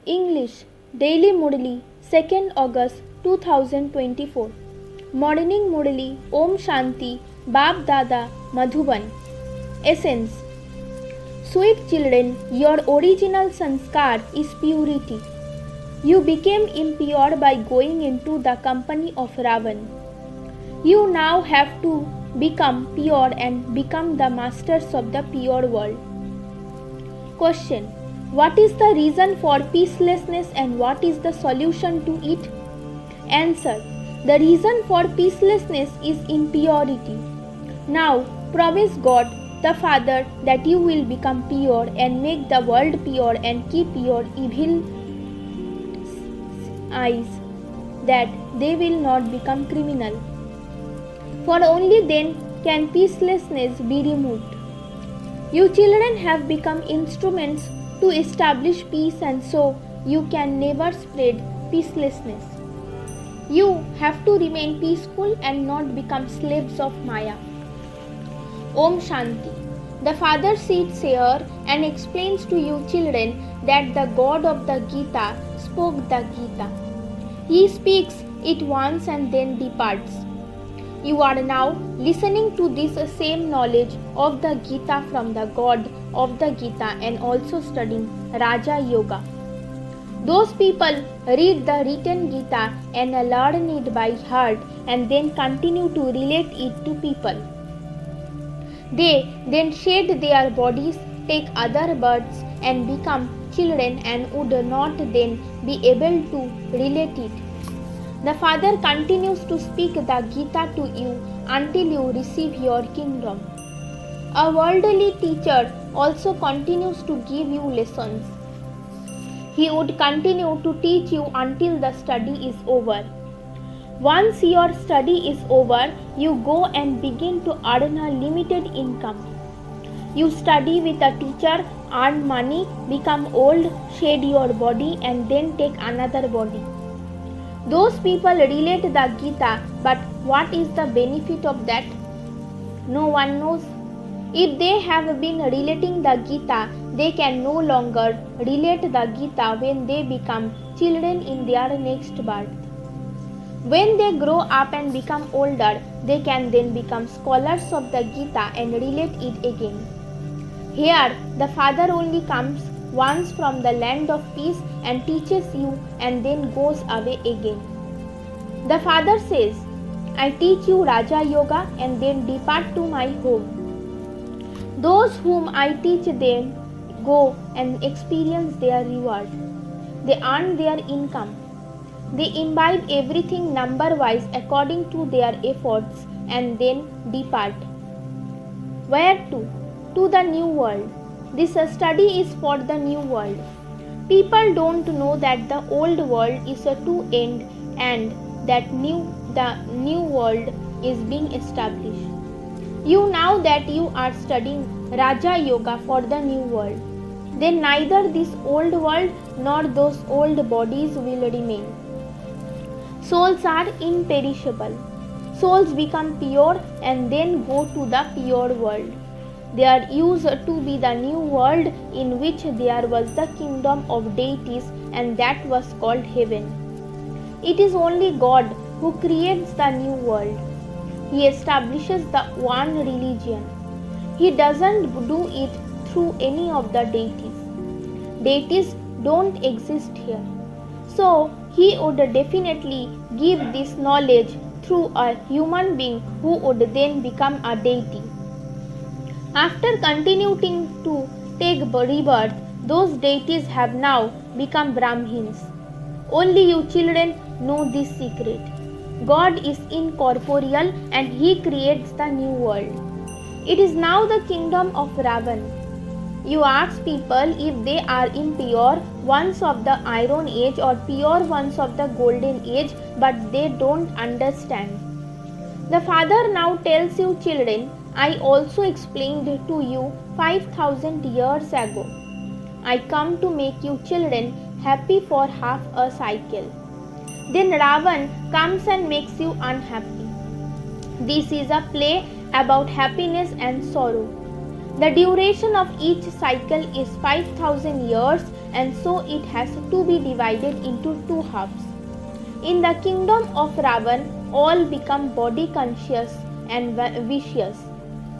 English Daily Murli 2nd August 2024 Morning Murli Om Shanti Bap Dada Madhuban Essence Sweet children, your original sanskar is purity. You became impure by going into the company of Ravan. You now have to become pure and become the masters of the pure world. Question: what is the reason for peacelessness and what is the solution to it? Answer: the reason for peacelessness is impurity. Now promise God the Father that you will become pure and make the world pure and keep your evil eyes, that they will not become criminal. For only then can peacelessness be removed. You children have become instruments to establish peace, and so you can never spread peacelessness. You have to remain peaceful and not become slaves of Maya. Om Shanti. The Father sits here and explains to you children that the God of the Gita spoke the Gita. He speaks it once and then departs. You are now listening to this same knowledge of the Gita from the God of the Gita and also studying Raja Yoga. Those people read the written Gita and learn it by heart and then continue to relate it to people. They then shed their bodies, take other births and become children and would not then be able to relate it. The Father continues to speak the Gita to you until you receive your kingdom. A worldly teacher also continues to give you lessons. He would continue to teach you until the study is over. Once your study is over, you go and begin to earn a limited income. You study with a teacher, earn money, become old, shed your body and then take another body. Those people relate the Gita, but what is the benefit of that? No one knows. If they have been relating the Gita, they can no longer relate the Gita when they become children in their next birth. When they grow up and become older, they can then become scholars of the Gita and relate it again. Here, the Father only comes once from the land of peace and teaches you and then goes away again. The Father says, I teach you Raja Yoga and then depart to my home. Those whom I teach them go and experience their reward. They earn their income. They imbibe everything number-wise according to their efforts and then depart. Where to? To the new world. This study is for the new world. People don't know that the old world is to end and that the new world is being established. You now that you are studying Raja Yoga for the new world, then neither this old world nor those old bodies will remain. Souls are imperishable. Souls become pure and then go to the pure world. They are used to be the new world in which there was the kingdom of deities and that was called heaven. It is only God who creates the new world. He establishes the one religion. He doesn't do it through any of the deities. Deities don't exist here. So, he would definitely give this knowledge through a human being who would then become a deity. After continuing to take rebirth, those deities have now become Brahmins. Only you children know this secret. God is incorporeal and He creates the new world. It is now the kingdom of Ravan. You ask people if they are impure ones of the Iron Age or pure ones of the Golden Age, but they don't understand. The Father now tells you children, I also explained to you 5,000 years ago. I come to make you children happy for half a cycle. Then Ravan comes and makes you unhappy. This is a play about happiness and sorrow. The duration of each cycle is 5,000 years and so it has to be divided into two halves. In the kingdom of Ravan, all become body conscious and vicious.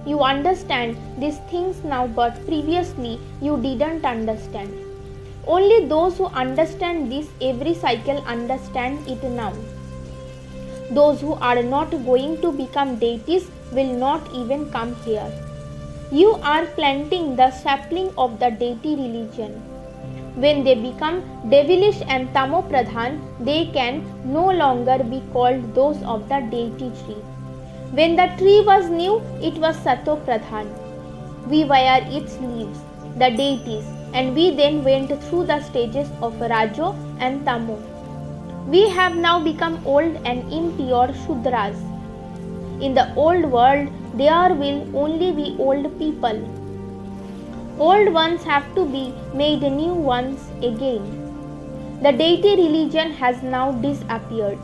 You understand these things now, but previously you didn't understand. Only those who understand this every cycle understand it now. Those who are not going to become deities will not even come here. You are planting the sapling of the deity religion. When they become devilish and tamopradhan, they can no longer be called those of the deity tree. When the tree was new, it was satopradhan. We were its leaves, the deities, and we then went through the stages of Rajo and Tamo. We have now become old and impure Shudras. In the old world, there will only be old people. Old ones have to be made new ones again. The deity religion has now disappeared.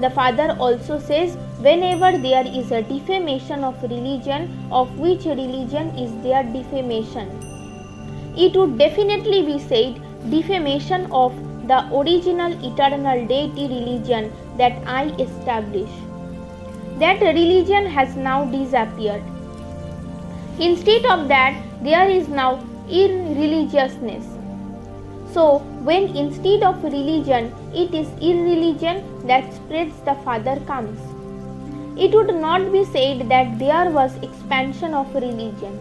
The father also says, whenever there is a defamation of religion, of which religion is there defamation? It would definitely be said defamation of the original eternal deity religion that I established. That religion has now disappeared. Instead of that, there is now irreligiousness. So, when instead of religion, it is irreligion that spreads, the Father comes. It would not be said that there was expansion of religion.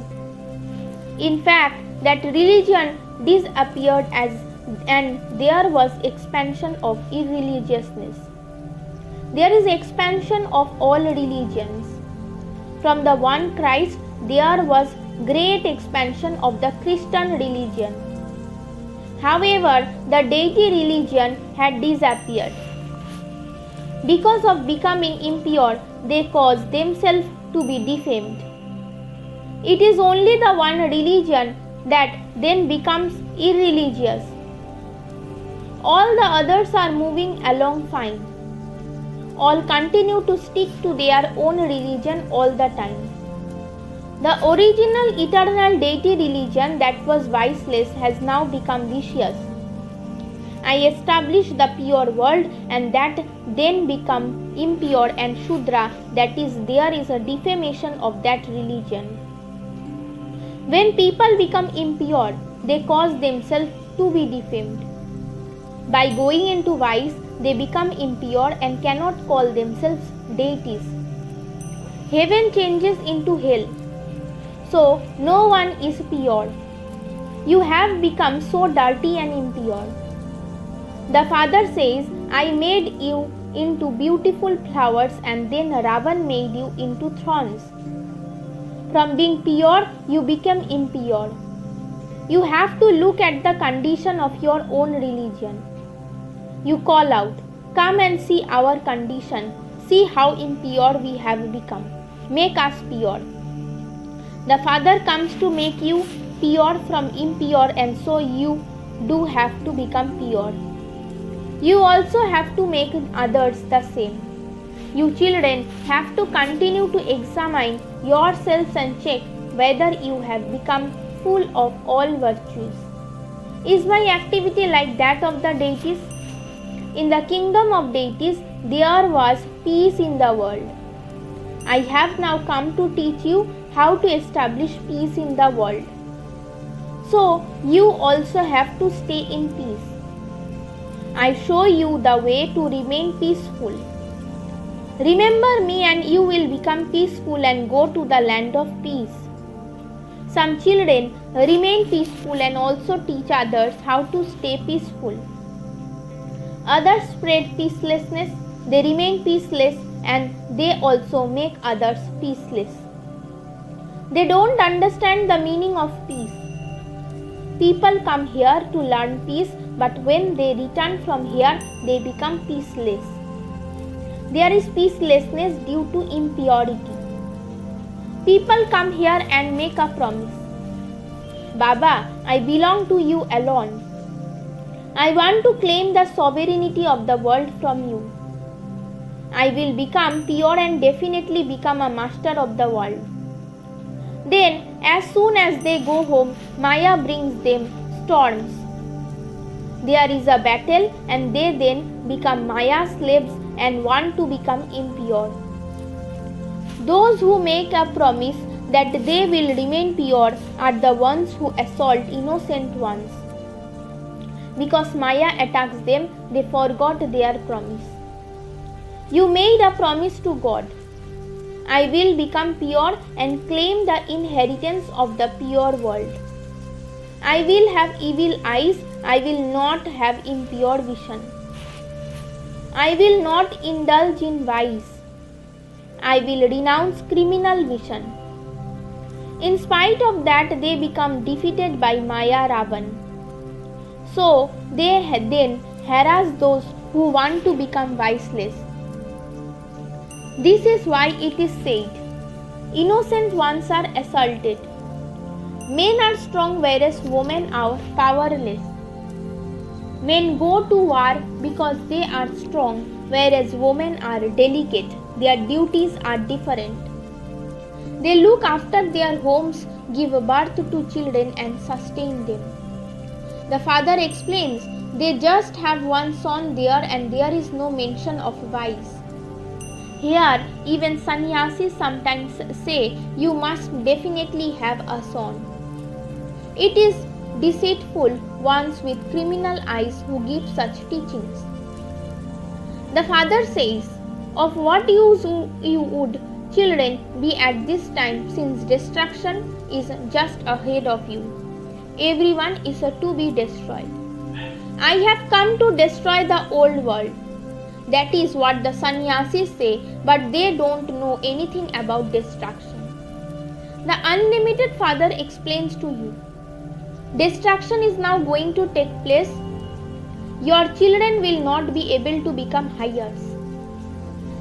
In fact, that religion disappeared and there was expansion of irreligiousness. There is expansion of all religions. From the one Christ, there was great expansion of the Christian religion. However, the deity religion had disappeared. Because of becoming impure, they caused themselves to be defamed. It is only the one religion that then becomes irreligious. All the others are moving along fine. All continue to stick to their own religion all the time. The original eternal deity religion that was viceless has now become vicious. I established the pure world and that then become impure and Shudra, that is, there is a defamation of that religion. When people become impure, they cause themselves to be defamed. By going into vice, they become impure and cannot call themselves deities. Heaven changes into hell. So, no one is pure. You have become so dirty and impure. The Father says, I made you into beautiful flowers and then Ravan made you into thorns. From being pure, you became impure. You have to look at the condition of your own religion. You call out, come and see our condition. See how impure we have become. Make us pure. The Father comes to make you pure from impure, and so you do have to become pure. You also have to make others the same. You children have to continue to examine yourselves and check whether you have become full of all virtues. Is my activity like that of the deities? In the kingdom of deities, there was peace in the world. I have now come to teach you how to establish peace in the world. So, you also have to stay in peace. I show you the way to remain peaceful. Remember me and you will become peaceful and go to the land of peace. Some children remain peaceful and also teach others how to stay peaceful. Others spread peacelessness, they remain peaceless and they also make others peaceless. They don't understand the meaning of peace. People come here to learn peace, but when they return from here, they become peaceless. There is peacelessness due to impurity. People come here and make a promise. Baba, I belong to you alone. I want to claim the sovereignty of the world from you. I will become pure and definitely become a master of the world. Then, as soon as they go home, Maya brings them storms. There is a battle and they then become Maya's slaves and want to become impure. Those who make a promise that they will remain pure are the ones who assault innocent ones. Because Maya attacks them, they forgot their promise. You made a promise to God. I will become pure and claim the inheritance of the pure world. I will have evil eyes, I will not have impure vision. I will not indulge in vice. I will renounce criminal vision. In spite of that, they become defeated by Maya Ravan. So, they then harass those who want to become viceless. This is why it is said, innocent ones are assaulted. Men are strong whereas women are powerless. Men go to war because they are strong whereas women are delicate. Their duties are different. They look after their homes, give birth to children and sustain them. The father explains, they just have one son there and there is no mention of vice. Here, even sannyasis sometimes say you must definitely have a son. It is deceitful ones with criminal eyes who give such teachings. The father says, of what use you would children be at this time, since destruction is just ahead of you. Everyone is to be destroyed. I have come to destroy the old world. That is what the sannyasis say, but they don't know anything about destruction. The unlimited Father explains to you. Destruction is now going to take place. Your children will not be able to become heirs.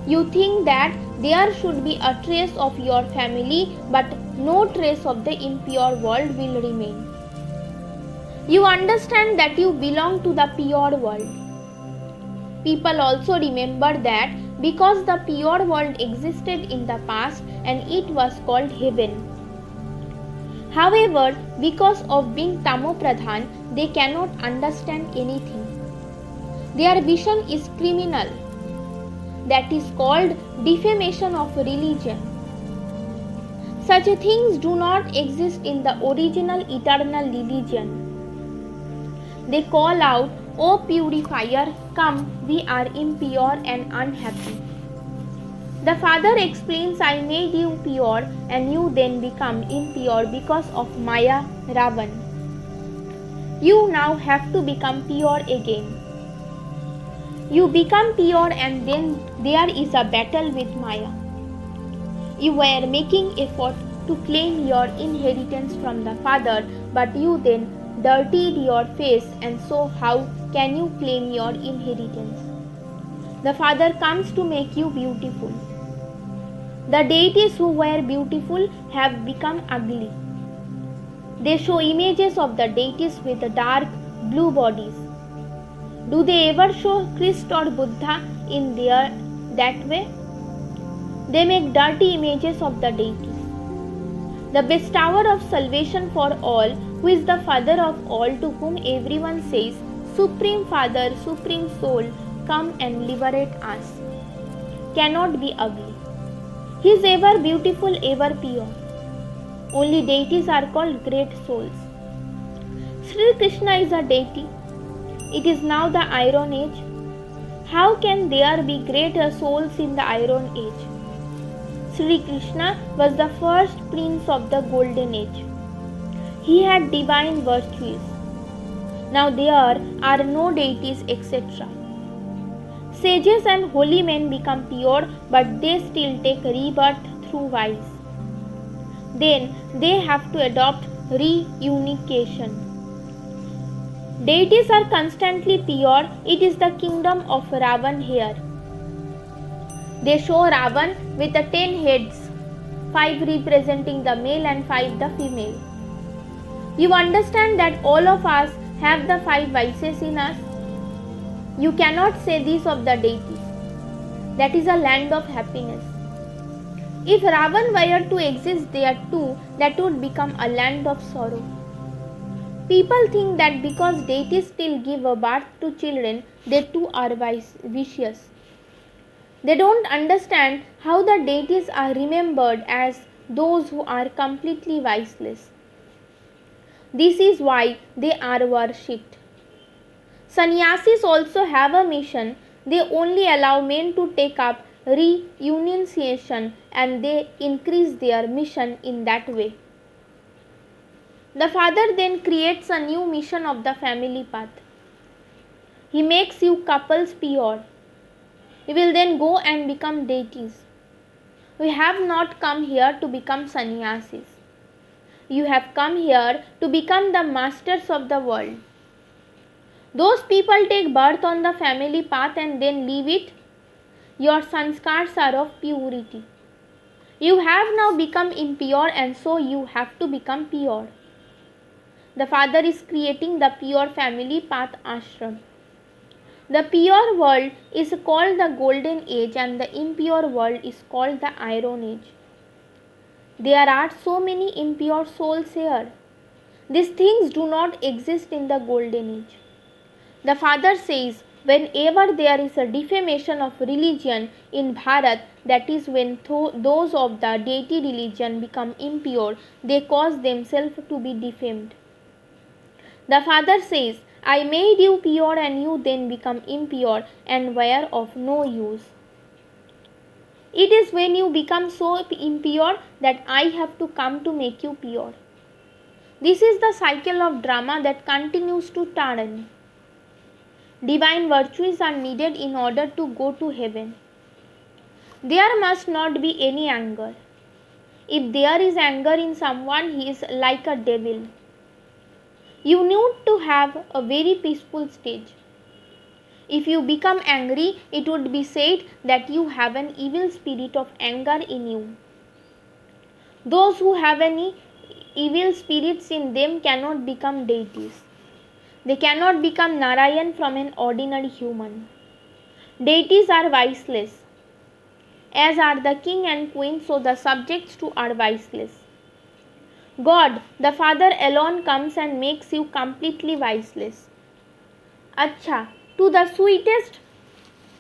You think that there should be a trace of your family, but no trace of the impure world will remain. You understand that you belong to the pure world. People also remember that because the pure world existed in the past and it was called heaven. However, because of being Tamopradhan, they cannot understand anything. Their vision is criminal. That is called defamation of religion. Such things do not exist in the original eternal religion. They call out, O purifier, come, we are impure and unhappy. The Father explains, I made you pure and you then become impure because of Maya Ravan. You now have to become pure again. You become pure and then there is a battle with Maya. You were making effort to claim your inheritance from the Father, but you then dirtied your face, and so how can you claim your inheritance? The Father comes to make you beautiful. The deities who were beautiful have become ugly. They show images of the deities with dark blue bodies. Do they ever show Christ or Buddha in that way? They make dirty images of the deities. The bestower of salvation for all, who is the Father of all, to whom everyone says, Supreme Father, Supreme Soul, come and liberate us, cannot be ugly. He is ever beautiful, ever pure. Only deities are called great souls. Sri Krishna is a deity. It is now the Iron Age. How can there be greater souls in the Iron Age? Sri Krishna was the first prince of the Golden Age. He had divine virtues. Now there are no deities, etc. Sages and holy men become pure, but they still take rebirth through vice. Then they have to adopt reunification. Deities are constantly pure. It is the kingdom of Ravan here. They show Ravan with 10 heads, 5 representing the male and 5 the female. You understand that all of us have the 5 vices in us? You cannot say this of the deities. That is a land of happiness. If Ravan were to exist there too, that would become a land of sorrow. People think that because deities still give birth to children, they too are vicious. They don't understand how the deities are remembered as those who are completely viceless. This is why they are worshipped. Sannyasis also have a mission. They only allow men to take up renunciation and they increase their mission in that way. The father then creates a new mission of the family path. He makes you couples pure. You will then go and become deities. We have not come here to become sannyasis. You have come here to become the masters of the world. Those people take birth on the family path and then leave it. Your sanskars are of purity. You have now become impure and so you have to become pure. The father is creating the pure family path ashram. The pure world is called the golden age and the impure world is called the iron age. There are so many impure souls here. These things do not exist in the golden age. The father says, whenever there is a defamation of religion in Bharat, that is when those of the deity religion become impure, they cause themselves to be defamed. The father says, I made you pure and you then become impure and were of no use. It is when you become so impure that I have to come to make you pure. This is the cycle of drama that continues to turn. Divine virtues are needed in order to go to heaven. There must not be any anger. If there is anger in someone, he is like a devil. You need to have a very peaceful stage. If you become angry, it would be said that you have an evil spirit of anger in you. Those who have any evil spirits in them cannot become deities. They cannot become Narayan from an ordinary human. Deities are viceless. As are the king and queen, so the subjects too are viceless. God, the Father alone comes and makes you completely viceless. Acha, to the sweetest,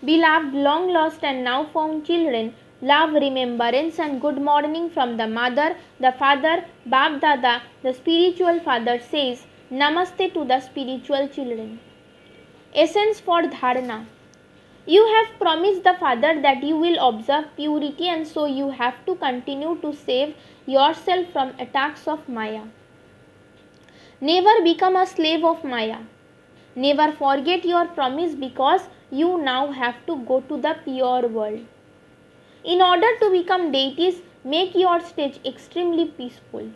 beloved, long lost and now found children, love, remembrance and good morning from the mother, the father, Bab Dada, the spiritual father says, Namaste to the spiritual children. Essence for Dharana. You have promised the Father that you will observe purity and so you have to continue to save yourself from attacks of Maya. Never become a slave of Maya. Never forget your promise because you now have to go to the pure world. In order to become deities, make your stage extremely peaceful.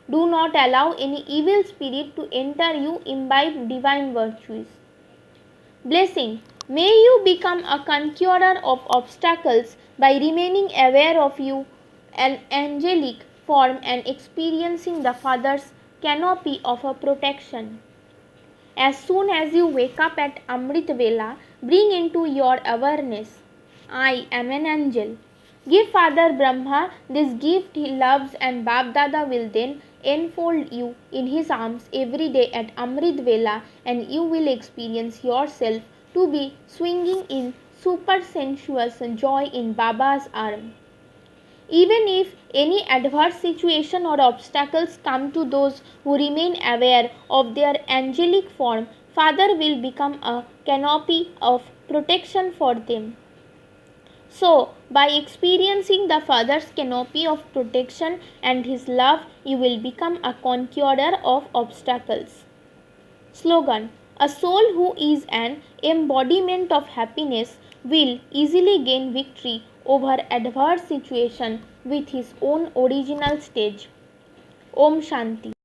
Do not allow any evil spirit to enter you, imbibe divine virtues. Blessing. May you become a conqueror of obstacles by remaining aware of you, an angelic form and experiencing the Father's canopy of a protection. As soon as you wake up at Amrit Vela, bring into your awareness, I am an angel. Give Father Brahma this gift he loves and Bab Dada will then enfold you in his arms every day at Amrit Vela and you will experience yourself to be swinging in super sensuous joy in Baba's arm. Even if any adverse situation or obstacles come to those who remain aware of their angelic form, Father will become a canopy of protection for them. So, by experiencing the Father's canopy of protection and His love, you will become a conqueror of obstacles. Slogan. A soul who is an embodiment of happiness will easily gain victory over adverse situation with his own original stage. Om Shanti.